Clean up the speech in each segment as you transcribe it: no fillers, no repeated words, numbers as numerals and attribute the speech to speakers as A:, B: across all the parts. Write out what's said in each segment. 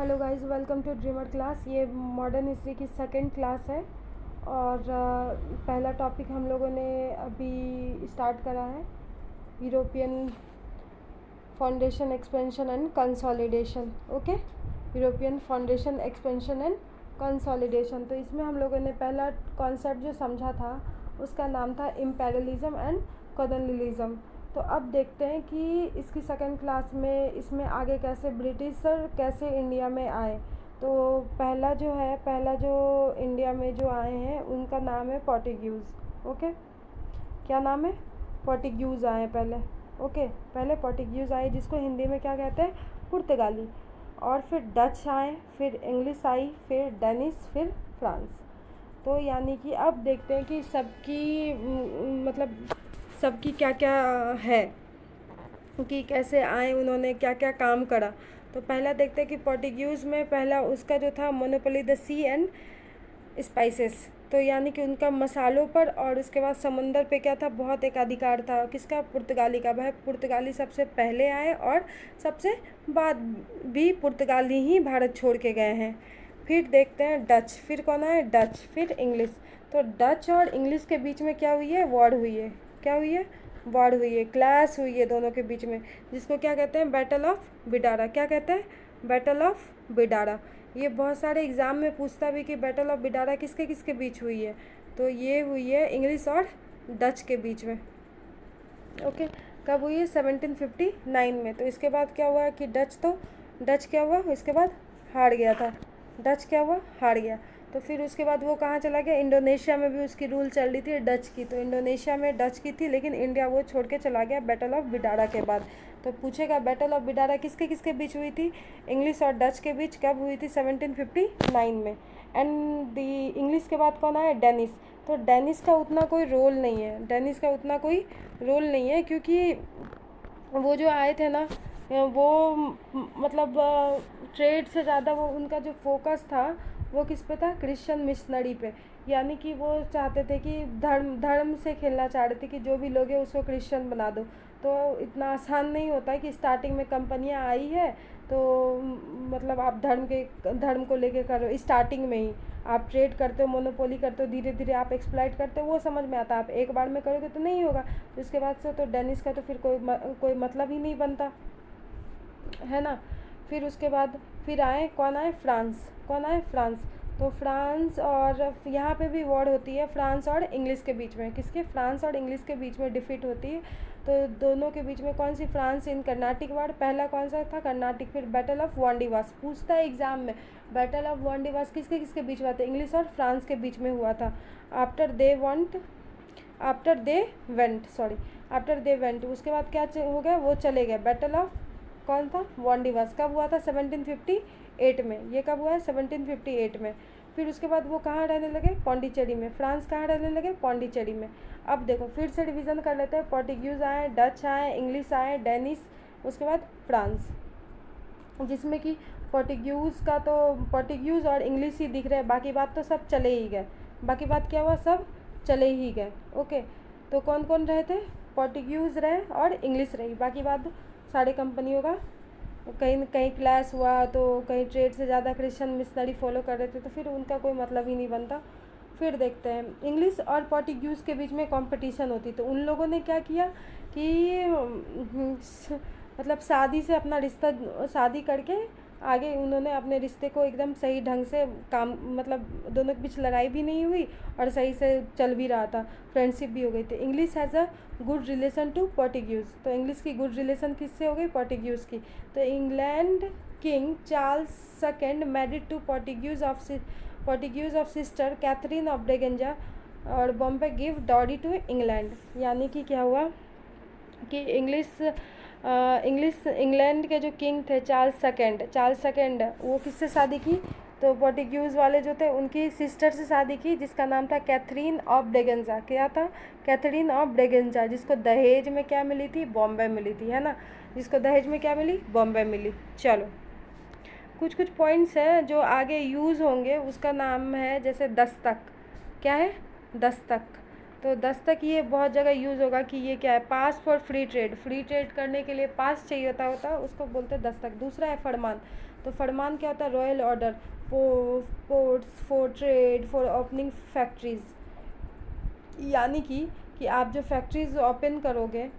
A: Hello guys, welcome to dreamer class. ये modern history की second class है और पहला टॉपिक हम लोगों ने अभी स्टार्ट करा है, European foundation expansion and consolidation. Okay, European foundation expansion and consolidation. तो इसमें हम लोगों ने पहला कॉन्सेप्ट जो समझा था उसका नाम था इम्पेरियलिज्म एंड कॉलोनियलिज्म। तो अब देखते हैं कि इसकी सेकंड क्लास में इसमें आगे कैसे ब्रिटिशर कैसे इंडिया में आए। तो पहला जो इंडिया में जो आए हैं उनका नाम है पोर्टुगीज़। ओके, क्या नाम है? पोर्टुगीज़ आए पहले। ओके, पहले पोर्टुगीज़ आए जिसको हिंदी में क्या कहते हैं? पुर्तगाली। और फिर डच आए, फिर इंग्लिश आई, फिर डेनिश, फिर फ्रांस। तो यानी कि अब देखते हैं कि सबकी क्या क्या है कि कैसे आए, उन्होंने क्या क्या काम करा। तो पहला देखते हैं कि पोर्टुगीज़ में पहला उसका जो था monopoly the sea and spices. तो यानी कि उनका मसालों पर और उसके बाद समुंदर पे क्या था, बहुत एक अधिकार था। किसका? पुर्तगाली का। भाई पुर्तगाली सबसे पहले आए और सबसे बाद भी पुर्तगाली ही भारत छोड़ के गए हैं। फिर देखते हैं डच। फिर कौन आए? डच। फिर इंग्लिश। तो डच और इंग्लिश के बीच में क्या हुई है? वॉर हुई है। क्या हुई है? वॉर हुई है, क्लैश हुई है दोनों के बीच में, जिसको क्या कहते हैं? Battle of Bidara. क्या कहते हैं? Battle of Bidara. ये बहुत सारे एग्ज़ाम में पूछता भी कि बैटल ऑफ बिडारा किसके किसके बीच हुई है। तो ये हुई है इंग्लिश और डच के बीच में। ओके, कब हुई है? 1759 में। तो इसके बाद क्या हुआ कि डच क्या हुआ? इसके बाद हार गया था। डच क्या हुआ? हार गया। तो फिर उसके बाद वो कहाँ चला गया? इंडोनेशिया में भी उसकी रूल चल रही थी डच की। तो इंडोनेशिया में डच की थी, लेकिन इंडिया वो छोड़ के चला गया बैटल ऑफ बिडारा के बाद। तो पूछेगा बैटल ऑफ बिडारा किसके किसके बीच हुई थी? इंग्लिश और डच के बीच। कब हुई थी? 1759 में। एंड दी इंग्लिश के बाद कौन आया? डेनिश। तो डेनिश का उतना कोई रोल नहीं है, डेनिश का उतना कोई रोल नहीं है, क्योंकि वो जो आए थे ना, वो मतलब ट्रेड से ज़्यादा वो उनका जो फोकस था वो किस पे था? क्रिश्चियन मिशनरी पे। यानी कि वो चाहते थे कि धर्म से खेलना चाह रहे थे कि जो भी लोग हैं उसको क्रिश्चियन बना दो। तो इतना आसान नहीं होता है कि स्टार्टिंग में कंपनियां आई है तो मतलब आप धर्म को लेके करो। स्टार्टिंग में ही आप ट्रेड करते हो, मोनोपोली करते हो, धीरे धीरे आप एक्सप्लॉइट करते हो, वो समझ में आता है। आप एक बार में करोगे तो नहीं होगा। तो इसके बाद से तो डेनिश का तो फिर कोई मतलब ही नहीं बनता है ना। फिर उसके बाद फिर आए कौन आए? फ्रांस। कौन आए? फ्रांस। तो फ्रांस, और यहाँ पे भी वॉर होती है फ्रांस और इंग्लिश के बीच में। किसके? फ्रांस और इंग्लिश के बीच में डिफीट होती है। तो दोनों के बीच में कौन सी? फ्रांस इन कर्नाटिक वार। पहला कौन सा था? कर्नाटिक। फिर बैटल ऑफ वांडीवास पूछता है एग्जाम में। बैटल ऑफ वांडीवास किसके किसके बीच हुआ था? इंग्लिश और फ्रांस के बीच में हुआ था। आफ्टर दे वेंट उसके बाद क्या हो गया? वो चले गए। बैटल ऑफ कौन था? वांडीवास। कब हुआ था? 1758 में। ये कब हुआ है? 1758 में। फिर उसके बाद वो कहाँ रहने लगे? पौंडीचेरी में। फ्रांस कहाँ रहने लगे? पौंडीचेरी में। अब देखो फिर से रिवीजन कर लेते हैं। पोर्टुगीज़ आए, डच आए, इंग्लिश आए, डेनिश, उसके बाद फ्रांस। जिसमें कि पोर्टुगीज़ और इंग्लिश ही दिख रहे हैं, बाकी बात तो सब चले ही गए। बाकी बात क्या हुआ? सब चले ही गए। ओके, तो कौन कौन रहे थे? पोर्टुगीज़ रहे और इंग्लिश रही। बाकी बात सारे कंपनियों का कहीं कहीं क्लैश हुआ, तो कहीं ट्रेड से ज़्यादा क्रिश्चियन मिशनरी फॉलो कर रहे थे, तो फिर उनका कोई मतलब ही नहीं बनता। फिर देखते हैं इंग्लिश और पोर्टुगीज़ के बीच में कंपटीशन होती। तो उन लोगों ने क्या किया कि मतलब शादी करके आगे उन्होंने अपने रिश्ते को एकदम सही ढंग से काम, मतलब दोनों के बीच लड़ाई भी नहीं हुई और सही से चल भी रहा था, फ्रेंडशिप भी हो गई थी। English has a good relation to Portuguese. तो इंग्लिश की गुड रिलेशन किससे हो गई? पोर्टुगीज़ की। तो England king Charles second married to Portuguese of sister Catherine of Braganza और Bombay give dowry to England. यानी कि क्या हुआ कि इंग्लैंड के जो किंग थे चार्ल्स सेकेंड वो किससे शादी की? तो पोर्टुगीज़ वाले जो थे उनकी सिस्टर से शादी की, जिसका नाम था कैथरीन ऑफ ब्रेगेंजा। क्या था? कैथरीन ऑफ ब्रेगेंजा, जिसको दहेज में क्या मिली थी? बॉम्बे मिली थी, है ना। जिसको दहेज में क्या मिली? बॉम्बे मिली। चलो, कुछ कुछ पॉइंट्स हैं जो आगे यूज़ होंगे। उसका नाम है जैसे दस्तक। क्या है? दस्तक। तो दस्तक ये बहुत जगह यूज़ होगा कि ये क्या है? Pass for free trade. Free trade करने के लिए पास चाहिए होता उसको बोलते हैं दस्तक। दूसरा है फरमान। तो फरमान क्या होता है? Royal order ports for trade for opening factories, यानी कि आप जो फैक्ट्रीज ओपन करोगे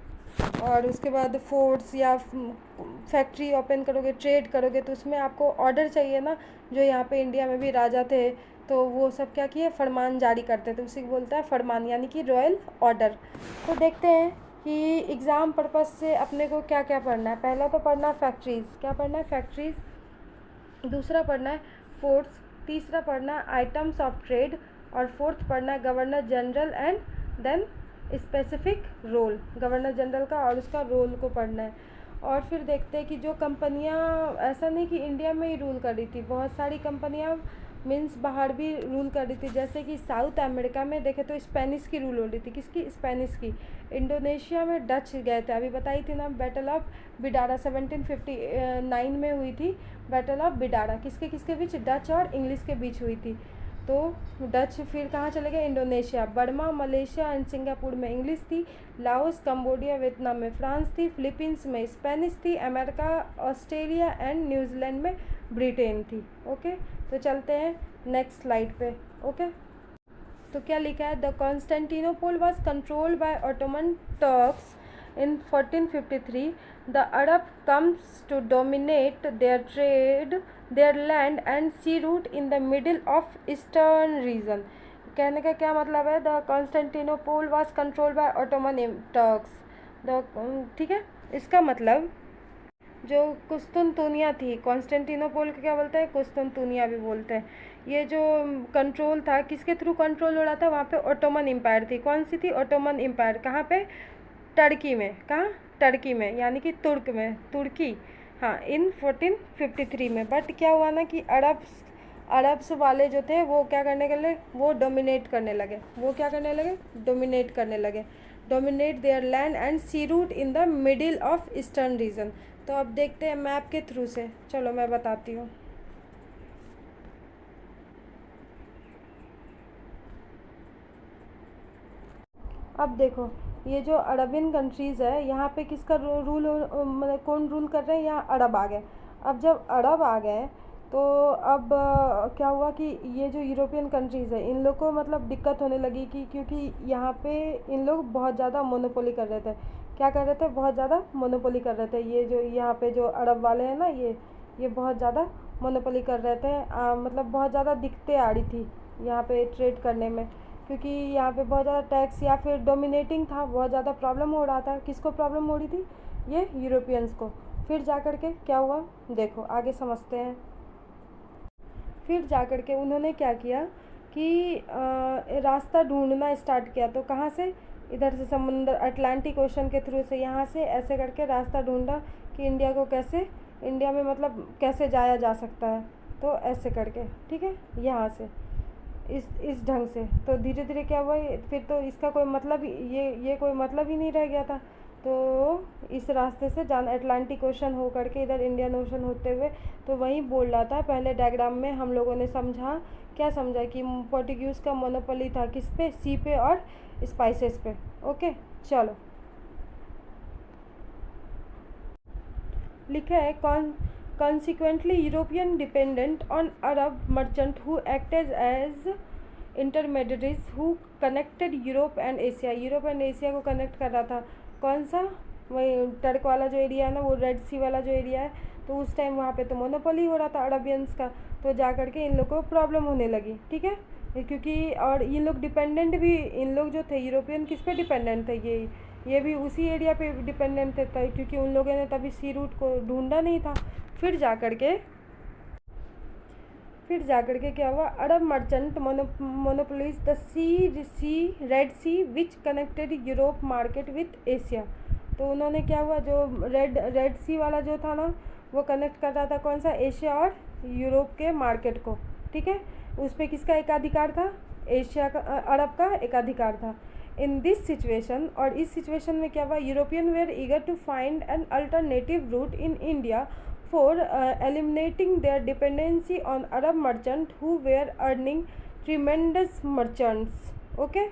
A: और उसके बाद फोर्ट्स या फैक्ट्री ओपन करोगे, ट्रेड करोगे, तो उसमें आपको ऑर्डर चाहिए ना। जो यहाँ पे इंडिया में भी राजा थे तो वो सब क्या किए? फरमान जारी करते थे, उसी को बोलता है फरमान, यानी कि रॉयल ऑर्डर। तो देखते हैं कि एग्ज़ाम पर्पज़ से अपने को क्या क्या पढ़ना है। पहला तो पढ़ना है फैक्ट्रीज़, क्या पढ़ना है? फैक्ट्रीज़। दूसरा पढ़ना है फोर्ट्स। तीसरा पढ़ना है आइटम्स ऑफ ट्रेड। और फोर्थ पढ़ना है governor general and then specific role, governor general का और उसका रोल को पढ़ना है। और फिर देखते हैं कि जो कंपनियां, ऐसा नहीं कि इंडिया में ही रूल कर रही थी, बहुत सारी कंपनियां मीन्स बाहर भी रूल कर रही थी। जैसे कि साउथ अमेरिका में देखे तो स्पेनिश की रूल हो रही थी। किसकी? स्पेनिश की। इंडोनेशिया में डच गए थे, अभी बताई थी ना, बैटल ऑफ बिडारा 1759 में हुई थी। बैटल ऑफ बिडारा किसके किसके बीच? डच और इंग्लिश के बीच हुई थी। तो डच फिर कहाँ चले गए? Indonesia. Burma, Malaysia and Singapore में इंग्लिश थी। लाओस, कंबोडिया, वियतनाम में फ्रांस थी। फिलीपींस में स्पेनिश थी। अमेरिका, ऑस्ट्रेलिया एंड न्यूजीलैंड में ब्रिटेन थी। ओके, तो चलते हैं नेक्स्ट स्लाइड पे। ओके, तो क्या लिखा है? The Constantinople was controlled by Ottoman Turks in 1453. The Arab comes to dominate their trade, their land and sea route in the middle of eastern region. कहने का क्या मतलब है? The Constantinople was controlled by Ottoman Turks. ठीक है, इसका मतलब जो कुस्तुनतुनिया थी, कॉन्स्टेंटिनोपल को क्या बोलते हैं? कुस्तुनतुनिया भी बोलते हैं। ये जो कंट्रोल था, किसके थ्रू कंट्रोल हो रहा था? वहाँ पे ऑटोमन एम्पायर थी। कौन सी थी? Ottoman empire. कहाँ पे? टर्की में। कहाँ? टर्की में, यानी कि तुर्क में, तुर्की। हाँ, इन 1453 में। बट क्या हुआ ना कि अरब्स वाले जो थे वो क्या करने के लिए? वो डोमिनेट करने लगे। वो क्या करने लगे? डोमिनेट करने लगे। Dominate their land and sea route in the middle of eastern region. तो अब देखते हैं मैप के थ्रू से। चलो मैं बताती हूँ। अब देखो, ये जो अरबियन कंट्रीज़ है, यहाँ पे किसका रूल, मतलब कौन रूल कर रहे हैं? यहाँ अरब आ गए। अब जब अरब आ गए तो अब क्या हुआ कि ये जो यूरोपियन कंट्रीज़ है, इन लोग को मतलब दिक्कत होने लगी कि क्योंकि यहाँ पे इन लोग बहुत ज़्यादा मोनोपोली कर रहे थे। क्या कर रहे थे? बहुत ज़्यादा मोनोपोली कर रहे थे। ये जो यहाँ पे जो अरब वाले हैं ना, ये बहुत ज़्यादा मोनोपोली कर रहे थे। मतलब बहुत ज़्यादा दिक्कतें आ रही थी यहाँ पे ट्रेड करने में, क्योंकि यहाँ पे बहुत ज़्यादा टैक्स या फिर डोमिनेटिंग था, बहुत ज़्यादा प्रॉब्लम हो रहा था। किसको प्रॉब्लम हो रही थी? ये यूरोपियंस को। फिर जा कर के क्या हुआ, देखो आगे समझते हैं। फिर जा कर के उन्होंने क्या किया कि रास्ता ढूंढना स्टार्ट किया। तो कहाँ से? इधर से समुंदर, अटलांटिक ओशन के थ्रू से, यहाँ से ऐसे करके रास्ता ढूंढा कि इंडिया को कैसे, इंडिया में मतलब कैसे जाया जा सकता है। तो ऐसे करके, ठीक है, यहाँ से इस ढंग से। तो धीरे धीरे क्या हुआ, फिर तो इसका कोई मतलब, ये कोई मतलब ही नहीं रह गया था। तो इस रास्ते से जान, अटलांटिक ओशन हो करके इधर इंडियन ओशन होते हुए, तो वहीं बोल रहा था। पहले डायग्राम में हम लोगों ने समझा, क्या समझा कि पोर्टुगीज़ का मोनोपोली था किस पे? सी पे और स्पाइसेस पे। ओके, चलो लिखा है Consequently, European dependent on Arab merchant who acted as intermediaries who connected Europe and Asia. Europe and Asia को कनेक्ट कर रहा था। कौन सा? वही टर्क वाला जो एरिया है ना, वो रेड सी वाला जो एरिया है। तो उस टाइम वहाँ पे तो मोनोपोली हो रहा था अरबियंस का। तो जा कर के इन लोग को प्रॉब्लम होने लगी, ठीक है, क्योंकि और ये लोग डिपेंडेंट भी, इन लोग जो थे यूरोपियन किस पे डिपेंडेंट थे? ये भी उसी एरिया पे डिपेंडेंट थे, क्योंकि उन लोगों ने तभी सी रूट को ढूंढा नहीं था। फिर जा कर के क्या हुआ? Arab merchant monopolies the Red Sea which connected Europe market with Asia. तो उन्होंने क्या हुआ, जो रेड सी वाला जो था ना, वो कनेक्ट कर रहा था कौन सा? एशिया और यूरोप के मार्केट को, ठीक है। उस पर किसका एकाधिकार था? एशिया का, अरब का एकाधिकार था। इन दिस सिचुएशन, और इस सिचुएशन में क्या हुआ? European were eager to find an alternative route in India for eliminating their dependency on Arab merchants who were earning tremendous merchants. Okay?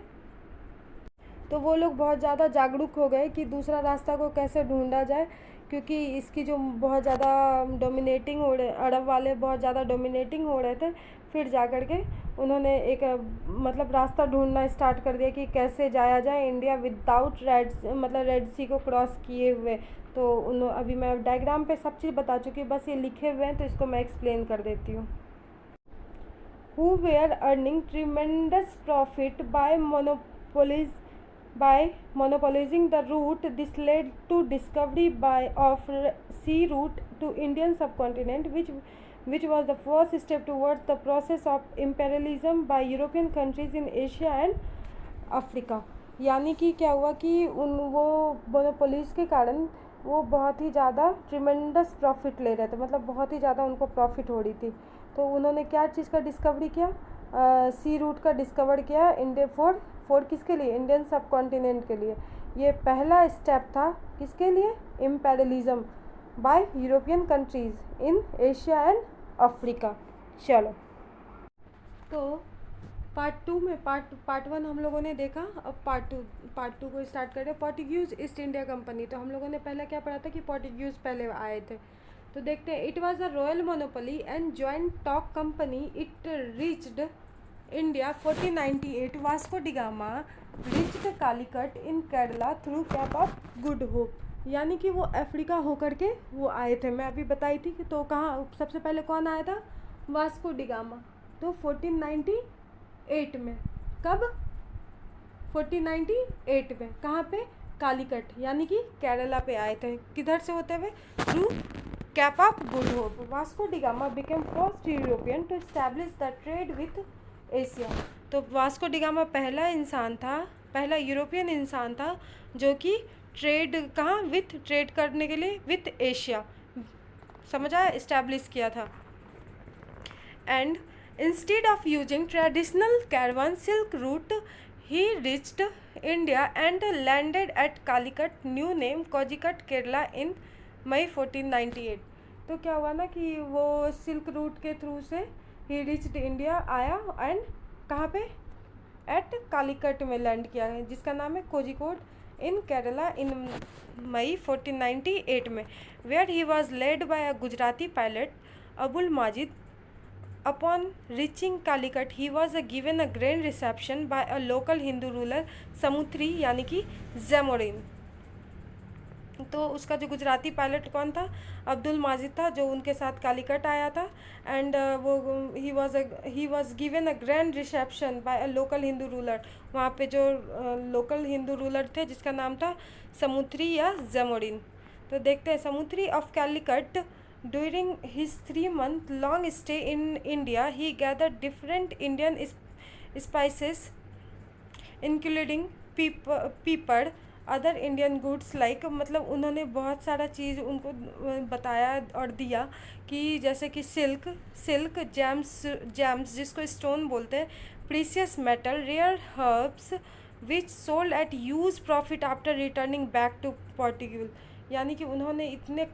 A: तो वो लोग बहुत ज़्यादा जागरूक हो गए कि दूसरा रास्ता को कैसे ढूंढा जाए, क्योंकि इसकी जो बहुत ज़्यादा डोमिनेटिंग हो रहे, अरब वाले बहुत ज़्यादा डोमिनेटिंग हो रहे थे। फिर जा कर के उन्होंने एक मतलब रास्ता ढूंढना स्टार्ट कर दिया कि कैसे जाया जाए इंडिया विदाउट रेड सी को क्रॉस किए हुए। तो अभी मैं डायग्राम पे सब चीज़ बता चुकी हूँ, बस ये लिखे हुए हैं तो इसको मैं एक्सप्लेन कर देती हूँ। Who were earning tremendous profit by monopolizing the route. This led to discovery of sea route to Indian subcontinent, which was the first step towards the process of imperialism by European countries in Asia and Africa. यानी कि क्या हुआ कि वो monopolies के कारण वो बहुत ही ज़्यादा ट्रिमेंडस प्रॉफिट ले रहे थे, मतलब बहुत ही ज़्यादा उनको प्रॉफिट हो रही थी। तो उन्होंने क्या चीज़ का डिस्कवरी किया, सी रूट का डिस्कवर किया इंडिया फोर किसके लिए, इंडियन सब कॉन्टिनेंट के लिए। ये पहला स्टेप था किसके लिए, imperialism bye European countries in Asia and Africa. चलो तो पार्ट वन हम लोगों ने देखा। अब पार्ट टू को स्टार्ट करें। Portuguese east India company. तो हम लोगों ने पहले क्या पढ़ा था कि पोर्टुगीज पहले आए थे। तो देखते हैं। It was a royal monopoly and joint stock company. It reached India 1498। Vasco da Gama reached Calicut in Kerala through Cape of Good hope. यानी कि वो अफ्रीका होकर के वो आए थे, मैं अभी बताई थी कि तो कहाँ सबसे पहले कौन आया था, वास्को डिगामा। तो 1498 में, कब, 1498 में कहाँ पे, कालीकट यानी कि केरला पे आए थे। किधर से होते हुए, through Cape of Good Hope. Vasco da Gama became first European to establish the trade with Asia. तो वास्को डिगामा पहला इंसान था, पहला यूरोपियन इंसान था जो कि ट्रेड कहाँ, विथ ट्रेड करने के लिए विथ एशिया, समझ आया, इस्टेब्लिश किया था। And instead of using traditional caravan silk route he reached India and landed at Calicut, new name Kozhikode, Kerala in May 1498। तो क्या हुआ ना कि वो सिल्क रूट के थ्रू से ही रिच्ड इंडिया आया एंड कहाँ पे, एट कालीकट में लैंड किया है, जिसका नाम है कोजिकोड इन केरला इन मई 1498 में, where he was led by a Gujarati pilot Abul Majid. Upon reaching Calicut, he was given a grand reception by a local Hindu ruler समुथरी यानी कि जैमोरिन। तो उसका जो गुजराती पायलट कौन था, अब्दुल माजिद था, जो उनके साथ कालीकट आया था। एंड वो he was given a grand reception by a local Hindu ruler. वहाँ पे जो लोकल हिंदू रूलर थे जिसका नाम था समुथरी या जैमोरिन। तो देखते हैं। Samoothiri of Calicut during his 3-month long stay in India, he gathered different Indian spices including pepper, other Indian goods like, मतलब उन्होंने बहुत सारा चीज़ उनको बताया और दिया कि जैसे कि सिल्क जेम्स जिसको स्टोन बोलते हैं, precious metal, rare herbs which sold at huge profit after returning back to Portugal. यानी कि उन्होंने इतना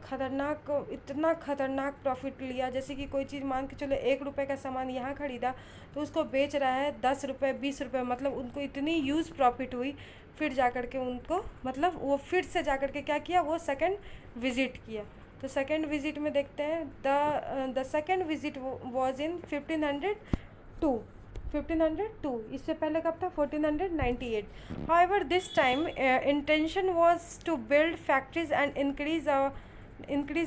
A: खतरनाक प्रॉफिट लिया। जैसे कि कोई चीज़ मान के चलो 1 रुपये का सामान यहाँ खरीदा तो उसको बेच रहा है 10 रुपये 20 रुपये, मतलब उनको इतनी ह्यूज प्रॉफिट हुई। फिर जा कर के उनको मतलब वो फिर से जा कर के क्या किया, वो सेकंड विज़िट किया। तो सेकंड विज़िट में देखते हैं। The second visit was in 1502। इससे पहले कब था, 1498। However, this time intention was to build factories and increase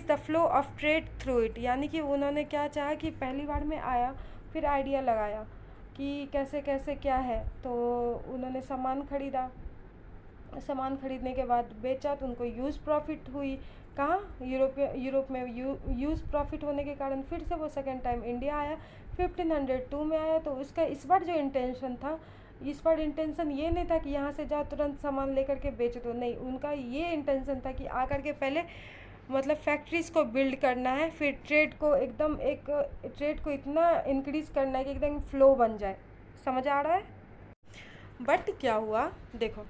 A: the flow of trade through it। यानी कि उन्होंने क्या चाहा कि पहली बार में आया, फिर आइडिया लगाया कि कैसे कैसे क्या है। तो उन्होंने सामान खरीदा, सामान खरीदने के बाद बेचा तो उनको यूज़ प्रॉफिट हुई। कहाँ, यूरोप में यूज़ प्रॉफिट होने के कारण फिर से वो सेकेंड टाइम इंडिया आया, 1502 में आया। तो उसका इस बार जो इंटेंशन था, इस बार इंटेंशन ये नहीं था कि यहाँ से जाओ तुरंत सामान लेकर के बेच दो, नहीं, उनका ये इंटेंशन था कि आकर के पहले मतलब फैक्ट्रीज़ को बिल्ड करना है, फिर ट्रेड को इतना इंक्रीज़ करना है कि एकदम फ्लो बन जाए। समझ आ रहा है। बट क्या हुआ देखो,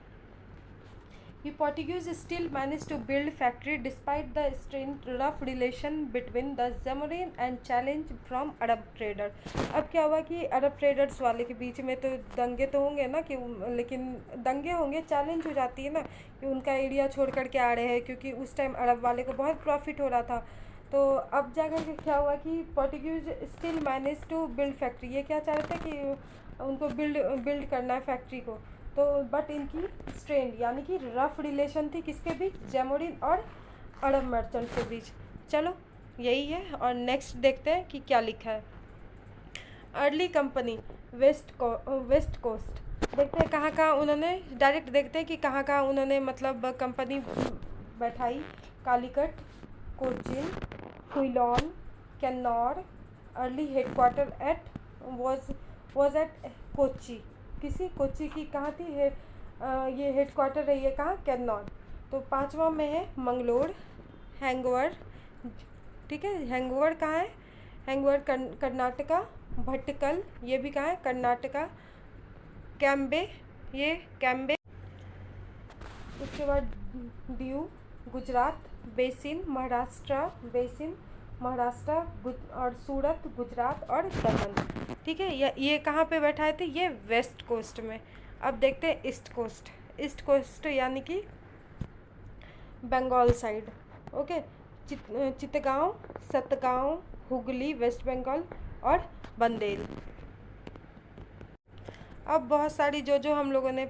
A: कि Portuguese still manage to build factory despite the strength rough relation between the Zamorin and challenge from Arab trader. अब क्या हुआ कि अरब ट्रेडर्स वाले के बीच में तो दंगे तो होंगे ना, कि लेकिन दंगे होंगे, चैलेंज हो जाती है ना कि उनका एरिया छोड़ कर के आ रहे हैं, क्योंकि उस टाइम अरब वाले को बहुत प्रॉफिट हो रहा था। तो अब जाकर के क्या हुआ कि Portuguese still manage to build factory, ये क्या चाह रहे थे कि उनको बिल्ड करना है फैक्ट्री को। तो बट इनकी स्ट्रेंड यानी कि रफ रिलेशन थी किसके बीच, जैमोरिन और अरब मर्चेंट के बीच। चलो यही है, और नेक्स्ट देखते हैं कि क्या लिखा है। अर्ली कंपनी वेस्ट कोस्ट, देखते हैं कहाँ कहाँ उन्होंने, डायरेक्ट देखते हैं कि कहाँ कहाँ उन्होंने मतलब कंपनी बैठाई। Calicut, Cochin, Quilon, Cannanore. Early headquarter at was at Kochi, किसी कोची की कहाँ थी है, ये हेडक्वार्टर रही है कहाँ, कैन्नौर। तो पांचवा में है मंगलोर, हैंगवर, ठीक है, हैंगवर कहाँ है, हैंगवर कर्नाटका। भटकल, ये भी कहाँ है, कर्नाटका। कैम्बे, ये कैम्बे। उसके बाद दीव, गुजरात। बेसिन, महाराष्ट्र, बेसिन महाराष्ट्र, और सूरत गुजरात, और दमन, ठीक है। ये कहाँ पे बैठाए थे, ये वेस्ट कोस्ट में। अब देखते हैं ईस्ट कोस्ट। ईस्ट कोस्ट यानी कि Bengal side, okay. Chittagong, Satgaon, Hooghly west Bengal, और बंदेल। अब बहुत सारी जो हम लोगों ने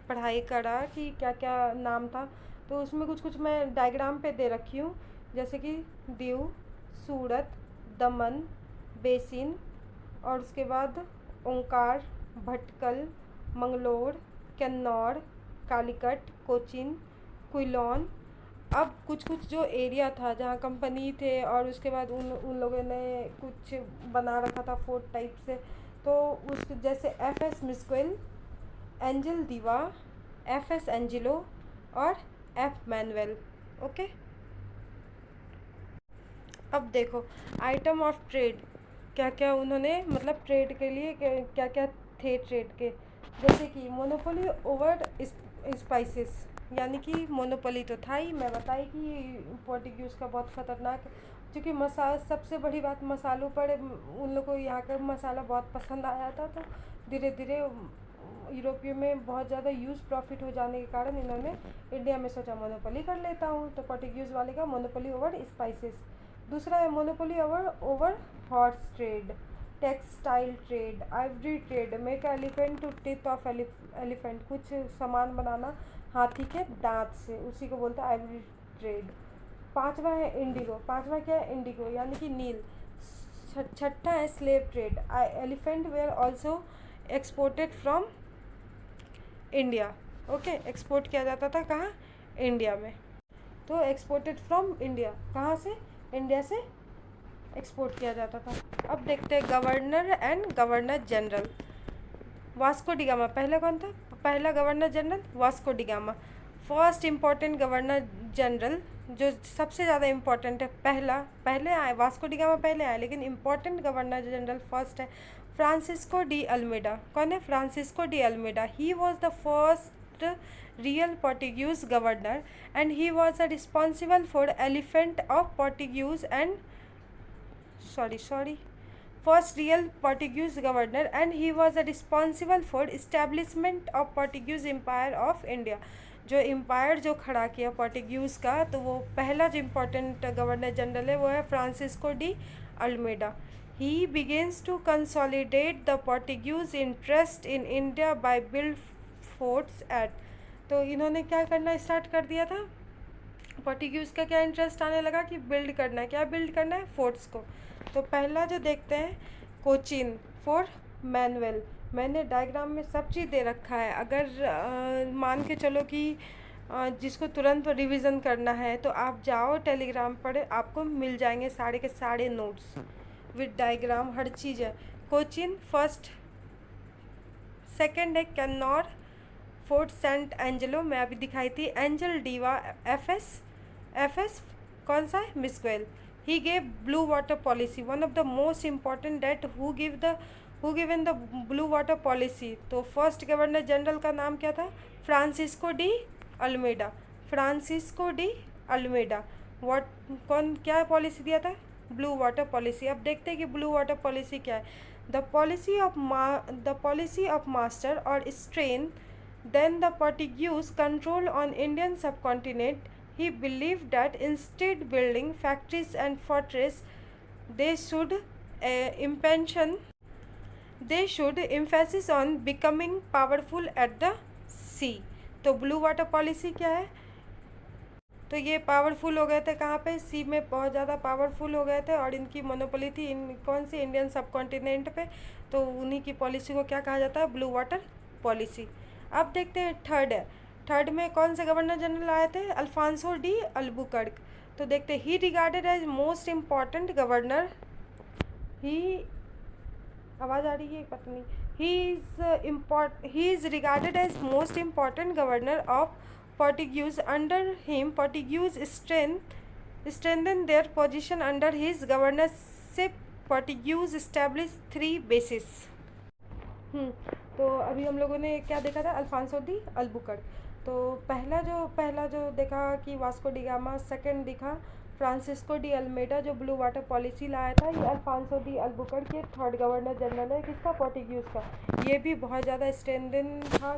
A: पढ़ाई करा कि क्या क्या नाम था, तो उसमें कुछ कुछ मैं डायग्राम पे दे रखी हूँ, जैसे कि दीव, सूरत, दमन, बेसिन, और उसके बाद ओंकार, भटकल, मंगलोर, कन्नौर, कालीकट, कोचिन, क्विलोन। अब कुछ कुछ जो एरिया था जहाँ कंपनी थे, और उसके बाद उन लोगों ने कुछ बना रखा था फोर्ट टाइप से, तो उस जैसे एफ.एस. Miskel, Angel Diva, F S. Angelo, और एफ. Manuel, okay. अब देखो आइटम ऑफ ट्रेड, क्या क्या उन्होंने मतलब ट्रेड के लिए क्या क्या थे ट्रेड के, जैसे कि मोनोपोली ओवर स्पाइसेस, यानी कि मोनोपोली तो था ही, मैं बताई कि पोर्टुगीज़ का बहुत ख़तरनाक, क्योंकि मसाला, सबसे बड़ी बात मसालों पर उन लोगों को यहाँ का मसाला बहुत पसंद आया था, तो धीरे धीरे यूरोपियों में बहुत ज़्यादा यूज़ प्रॉफिट हो जाने के कारण इन्होंने इंडिया में सोचा मोनोपोली कर लेता हूँ, तो पोर्टुगीज़ वाले का मोनोपोली ओवर स्पाइसेस। दूसरा है monopoly over horse trade, textile trade, ivory trade, make elephant to tip of elephant, कुछ सामान बनाना हाथी के दांत से, उसी को बोलते हैं आइवरी ट्रेड। पांचवा है इंडिगो, पांचवा क्या है, इंडिगो यानी कि नील। छठा है slave trade, elephant were also exported from India, okay, export किया जाता था कहाँ, इंडिया में। तो एक्सपोर्टेड फ्रॉम इंडिया, कहाँ से, इंडिया से एक्सपोर्ट किया जाता था। अब देखते हैं governor and governor general. Vasco da gamma पहला कौन था, पहला governor general Vasco da gamma. First important governor general जो सबसे ज़्यादा इम्पोर्टेंट है, पहले आए वास्को डी गामा, पहले आए, लेकिन इम्पोर्टेंट गवर्नर जनरल फर्स्ट है फ्रांसिस्को डी अल्मेडा। कौन है, Francisco de Almeida. He was the first real Portuguese governor and he was responsible for elephant of Portuguese and first real Portuguese governor and he was responsible for establishment of Portuguese Empire of India। जो empire जो खड़ा किया Portuguese का, तो वो पहला जो important governor general है वो है Francisco de Almeida. He begins to consolidate the Portuguese interest in India by build forts at. तो इन्होंने क्या करना स्टार्ट कर दिया था, पोर्टुगीज़ का क्या इंटरेस्ट आने लगा कि बिल्ड करना है, क्या बिल्ड करना है, फोर्ट्स को। तो पहला जो देखते हैं कोचिन फॉर मैनुअल, मैंने डायग्राम में सब चीज़ दे रखा है, अगर मान के चलो कि जिसको तुरंत रिवीजन करना है तो आप जाओ टेलीग्राम पर, आपको मिल जाएंगे सारे के सारे नोट्स विद डायग्राम, हर चीज़ है। कोचिन फर्स्ट, सेकंड है कैन्नौर, फोर्ट सेंट एंजेलो मैं अभी दिखाई थी, एंजल डीवा, एफ.एस. कौन सा है, मिस्केल। He gave blue water policy, one of the most important date who given the blue water policy. तो फर्स्ट गवर्नर जनरल का नाम क्या था, Francisco de Almeida, Francisco de Almeida. What कौन क्या पॉलिसी दिया था? Blue water policy. अब देखते हैं कि ब्लू वाटर पॉलिसी क्या है। द पॉलिसी ऑफ मास्टर और strain then the Portuguese control on Indian subcontinent. He believed that instead building factories and fortresses, they should impansion they should emphasis on becoming powerful at the sea। तो blue water policy क्या है? तो ये powerful हो गए थे कहाँ पे? सी में बहुत ज़्यादा पावरफुल हो गए थे और इनकी मोनोपोली थी कौन सी? इंडियन सब कॉन्टिनेंट पे। तो उन्हीं की पॉलिसी को क्या कहा जाता है? Blue water policy. अब देखते हैं थर्ड है। थर्ड में कौन से गवर्नर जनरल आए थे? Alfonso de Albuquerque. तो देखते हैं, he regarded as most important governor. ही आवाज़ आ रही है पता नहीं। He is regarded as most important governor of Portuguese. Under him, Portuguese strengthened their position. Under his governorship, Portuguese established 3 bases. तो अभी हम लोगों ने क्या देखा था? Alfonso de Albuquerque. तो पहला जो देखा कि वास्को डी गामा। सेकंड दिखा फ्रांसिस्को डी अल्मेडा जो ब्लू वाटर पॉलिसी लाया था। ये अल्फांसो दी अल्बुकर्क ये थर्ड गवर्नर जनरल है किसका? पोर्टुगीज़ का। ये भी बहुत ज़्यादा स्ट्रेंथन था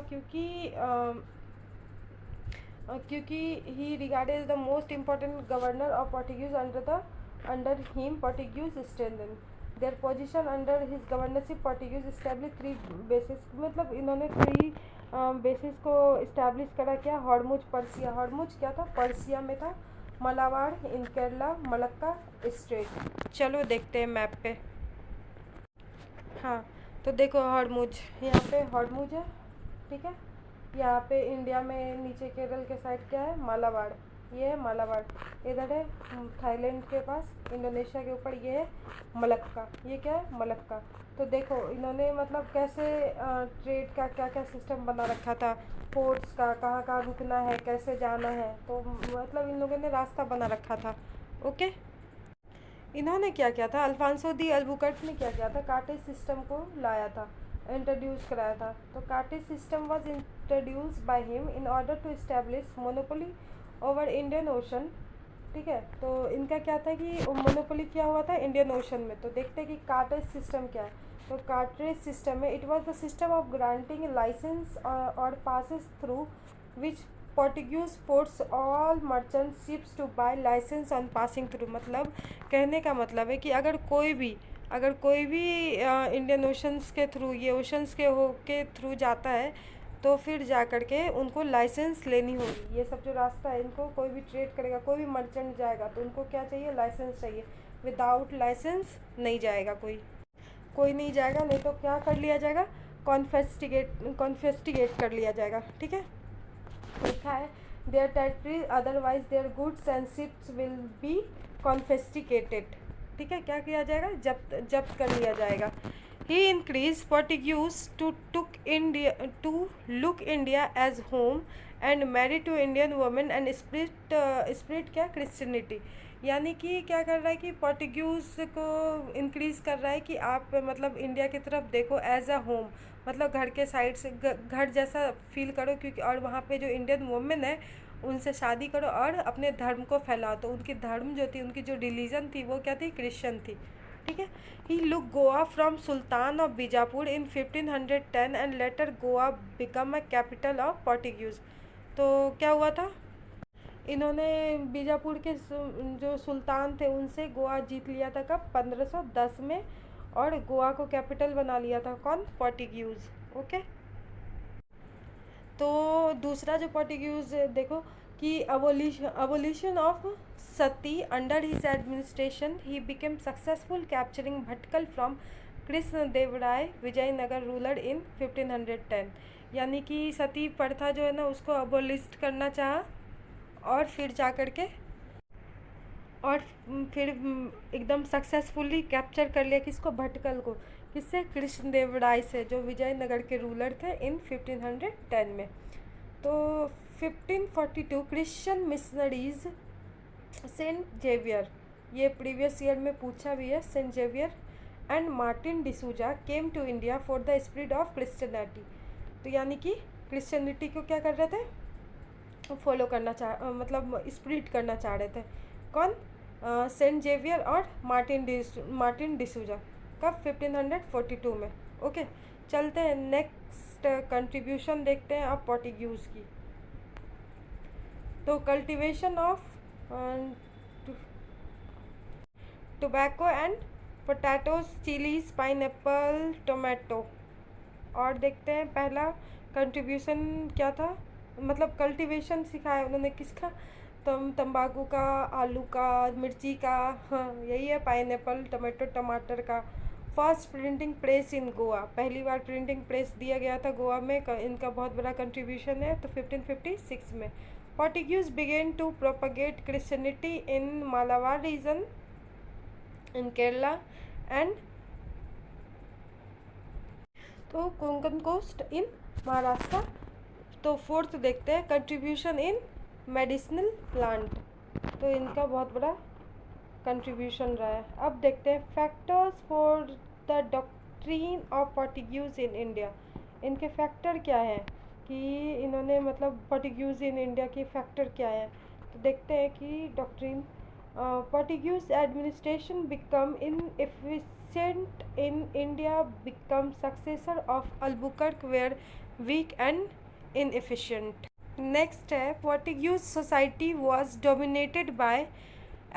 A: क्योंकि ही regarded the most important governor of Portuguese। Under him Portuguese strengthened their position. Under his governorship Portuguese established 3 basis. मतलब इन्होंने 3 बेसिस को इस्टेब्लिश करा। क्या? Hormuz Persia. हॉर्मुज क्या था? पर्सिया में था। मलाबार इन केरला, मलक्का स्ट्रेट। चलो देखते हैं मैप पे। हाँ तो देखो हॉर्मुज, यहाँ पे हॉर्मुज है, ठीक है। यहाँ पे इंडिया में नीचे केरल के साइड क्या है? मालाबार। ये है मालाबार। इधर है थाईलैंड के पास, इंडोनेशिया के ऊपर ये है मलक्का। ये क्या है? मलक्का। तो देखो इन्होंने मतलब कैसे ट्रेड का क्या क्या सिस्टम बना रखा था, पोर्ट्स का, कहाँ कहाँ रुकना है, कैसे जाना है। तो मतलब इन लोगों ने रास्ता बना रखा था। ओके, इन्होंने क्या किया था? अल्फांसो दी अल्बुकर्क ने क्या किया था? कार्टेज सिस्टम को लाया था, इंट्रोड्यूस कराया था। तो cartridge system was introduce by him in order to establish monopoly over Indian Ocean, ठीक है। तो इनका क्या था कि मोनोपोली क्या हुआ था इंडियन ओशन में। तो देखते हैं कि कार्टेज सिस्टम क्या है। तो कार्टेज सिस्टम में it was the system of granting licence और passes through which Portuguese ports all merchant ships to buy license on passing through। मतलब कहने का मतलब है कि अगर कोई भी इंडियन ओशंस के थ्रू, ये ओशंस के थ्रू जाता है तो फिर जा कर के उनको लाइसेंस लेनी होगी। ये सब जो रास्ता है, इनको कोई भी ट्रेड करेगा, कोई भी मर्चेंट जाएगा तो उनको क्या चाहिए? लाइसेंस चाहिए। विदाउट लाइसेंस नहीं जाएगा कोई नहीं जाएगा। नहीं तो क्या कर लिया जाएगा? कॉन्फेस्टिगेट कर लिया जाएगा, ठीक है। लिखा है their territory otherwise their goods and ships will be confiscated, ठीक है। क्या किया जाएगा? जब्त कर लिया जाएगा। He increase Portuguese to look India as home and marry to Indian women and spread क्या? क्रिश्चियनिटी। यानी कि क्या कर रहा है कि पोर्टुगीज़ को इंक्रीज़ कर रहा है कि आप मतलब इंडिया की तरफ देखो एज अ होम, मतलब घर के साइड से घर जैसा फील करो। क्योंकि और वहाँ पे जो इंडियन वुमेन है उनसे शादी करो और अपने धर्म को फैलाओ। तो उनकी धर्म जो थी, उनकी जो रिलीजन थी वो क्या थी? क्रिश्चियन थी, ठीक है। ही लुक गोवा फ्रॉम सुल्तान of Bijapur in 1510 and later Goa become a capital of Portuguese. तो क्या हुआ था? इन्होंने बीजापुर के जो सुल्तान थे उनसे गोवा जीत लिया था। कब? 1510 में। और गोवा को कैपिटल बना लिया था कौन? पोर्टुगीज़। ओके, तो दूसरा जो पोर्टुगीज़ देखो कि abolition of sati under his administration he became successful capturing Bhatkal from Krishnadevaraya Vijayanagar ruler in 1510। यानी कि सती प्रथा जो है ना उसको अबोलिस्ट करना चाहा और फिर जा कर के और फिर एकदम सक्सेसफुली कैप्चर कर लिया किसको? भटकल को। किससे? कृष्णदेवराय से, जो विजयनगर के रूलर थे इन 1510 में। तो 1542 क्रिश्चियन मिशनरीज सेंट जेवियर, ये प्रीवियस ईयर में पूछा भी है, Saint Xavier and Martin D'Souza came to India for the spread of Christianity. तो यानी कि क्रिश्चियनिटी को क्या कर रहे थे? फॉलो करना मतलब स्प्रिट करना चाह रहे थे। कौन? सेंट जेवियर और मार्टिन डिसूजा। कब? 1542 में। ओके, चलते हैं नेक्स्ट कंट्रीब्यूशन देखते हैं अब पोर्टुगीज की। तो cultivation of tobacco and potatoes, chillies, pineapple, tomato. और देखते हैं पहला कंट्रीब्यूशन क्या था, मतलब कल्टीवेशन सिखाया उन्होंने किसका? तंबाकू का, आलू का, मिर्ची का, हाँ यही है, पाइनएप्पल, टमाटो, टमाटर का। First printing press in Goa, पहली बार प्रिंटिंग प्रेस दिया गया था गोवा में, इनका बहुत बड़ा कंट्रीब्यूशन है। तो 1556 में Portuguese began to propagate Christianity in Malabar region in Kerala and तो कोंकण कोस्ट इन महाराष्ट्र। तो फोर्थ देखते हैं कंट्रीब्यूशन इन मेडिसिनल प्लांट, तो इनका बहुत बड़ा कंट्रीब्यूशन रहा है। अब देखते हैं factors for the doctrine of Portuguese in India. इनके फैक्टर क्या हैं कि इन्होंने मतलब पोर्टुगीज इन इंडिया के फैक्टर क्या है। तो देखते हैं कि doctrine Portuguese administration become in efficient in India, become successor of Albuquerque were weak and inefficient. Next है Portuguese society was dominated by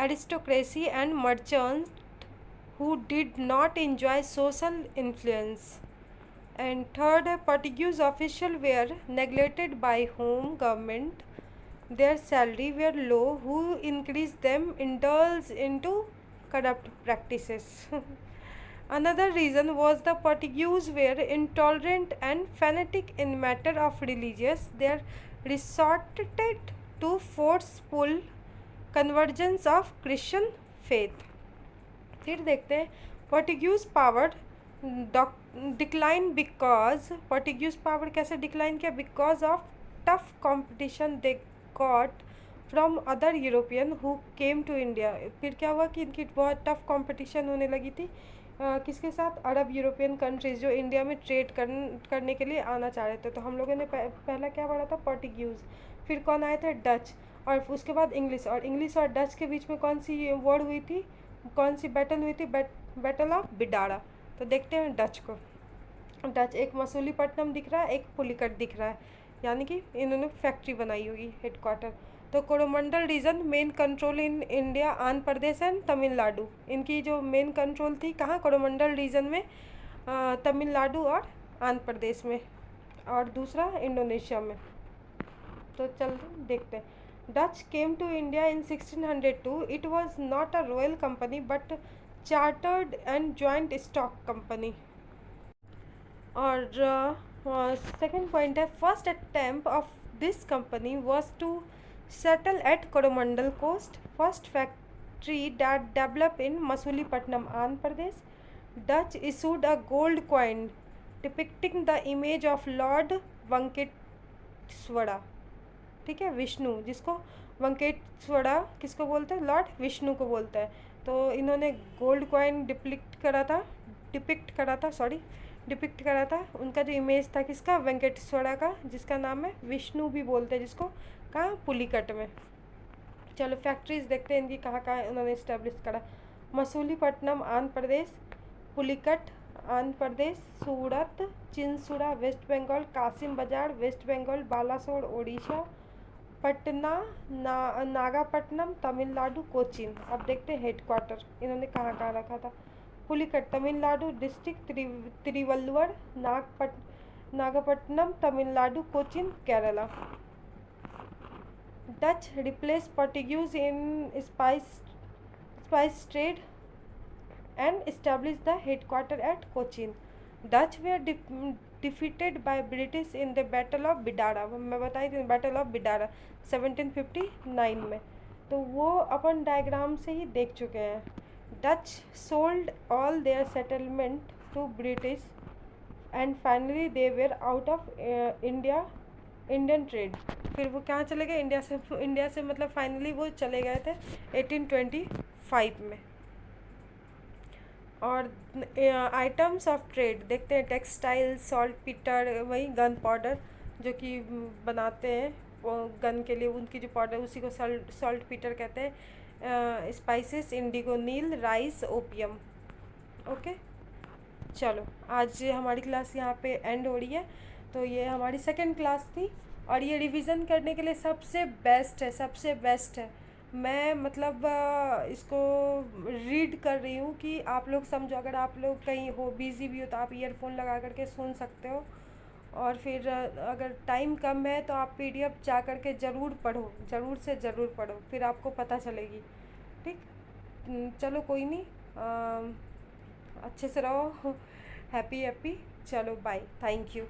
A: aristocracy and merchants who did not enjoy social influence. And third है Portuguese officials were neglected by home government. Their salary were low, who increased them indulged into corrupt practices. Another reason was the Portuguese were intolerant and fanatic in matter of religious. They resorted to forceful convergence of Christian faith. फिर देखते हैं Portuguese power decline because Portuguese power कैसे decline किया? Because of tough competition they got from other European who came to India. फिर क्या हुआ कि इनकी बहुत टफ कंपटीशन होने लगी थी किसके साथ? अरब यूरोपियन कंट्रीज़ जो इंडिया में ट्रेड करने के लिए आना चाह रहे थे। तो हम लोगों ने पहला क्या पढ़ा था? पोर्टुगीज़। फिर कौन आए थे? डच। और उसके बाद इंग्लिश। और इंग्लिश और डच के बीच में कौन सी वॉर हुई थी, कौन सी बैटल हुई थी? Battle of Bidara. तो देखते हैं डच को। डच, एक मसूलीपट्टनम दिख रहा है, एक पुलिकट दिख रहा है, यानी कि इन्होंने फैक्ट्री बनाई होगी हेडक्वार्टर। तो Coromandel region main control in India, Andhra Pradesh and Tamil Nadu. इनकी जो मेन कंट्रोल थी कहाँ? कोरोमंडल रीजन में, तमिलनाडु और आंध्र प्रदेश में, और दूसरा इंडोनेशिया में। तो चल देखते हैं। Dutch came to India in 1602। It was not a royal company but chartered and joint stock company. और सेकेंड पॉइंट है first attempt of this company was to settle at Coromandel coast. First factory that developed in Masulipatam, Andhra Pradesh. Dutch issued a gold coin depicting the image of Lord Venkateswara, ठीक है, विष्णु, जिसको वेंकटेश्वरा किसको बोलते हैं? Lord Vishnu को बोलता है। तो इन्होंने गोल्ड कॉइन डिपिक्ट करा था उनका जो इमेज था किसका? वेंकटेश्वरा का, जिसका नाम है विष्णु भी बोलते हैं, जिसको कहाँ? पुलिकट में। चलो फैक्ट्रीज देखते हैं इनकी कहाँ कहाँ उन्होंने इस्टेब्लिश करा। मसूलीपट्टनम आंध्र प्रदेश, पुलिकट आंध्र प्रदेश, सूरत, चिंसुरा वेस्ट बंगाल, कासिम बाजार वेस्ट बंगाल, बालासोर उड़ीसा, पटना नागापट्टनम तमिलनाडु, कोचीन। अब देखते हैं हेडक्वार्टर इन्होंने कहाँ कहाँ रखा था। Pulicat Tamil Nadu district, Thiruvalluvar, Nagapattinam Tamil Nadu, Cochin Kerala. Dutch replaced Portuguese in spice trade and established the headquarters at Cochin. Dutch were defeated by British in the Battle of Bidara। मैं बताई थी बैटल ऑफ बिडारा 1759 में। तो वो अपन डायग्राम से ही देख चुके हैं। Dutch sold all their settlement to British and finally they were out of Indian trade. फिर वो कहाँ चले गए? इंडिया से मतलब फाइनली वो चले गए थे 1825 में। और आइटम्स ऑफ ट्रेड देखते हैं। टेक्सटाइल, सॉल्ट पीटर, वही गन पाउडर जो कि बनाते हैं गन के लिए उनकी जो पाउडर, उसी को सॉल्ट पीटर कहते हैं। स्पाइसेस, इंडिगो, नील, राइस, ओपियम। ओके, चलो आज हमारी क्लास यहाँ पे एंड हो रही है। तो ये हमारी सेकंड क्लास थी और ये रिवीजन करने के लिए सबसे बेस्ट है, सबसे बेस्ट है। मैं मतलब इसको रीड कर रही हूँ कि आप लोग समझो। अगर आप लोग कहीं हो, बिज़ी भी हो, तो आप ईयरफोन लगा करके सुन सकते हो। और फिर अगर टाइम कम है तो आप पीडीएफ जा करके ज़रूर पढ़ो, ज़रूर से ज़रूर पढ़ो, फिर आपको पता चलेगी। ठीक। चलो कोई नहीं, अच्छे से रहो, हैप्पी हैप्पी। चलो बाय, थैंक यू।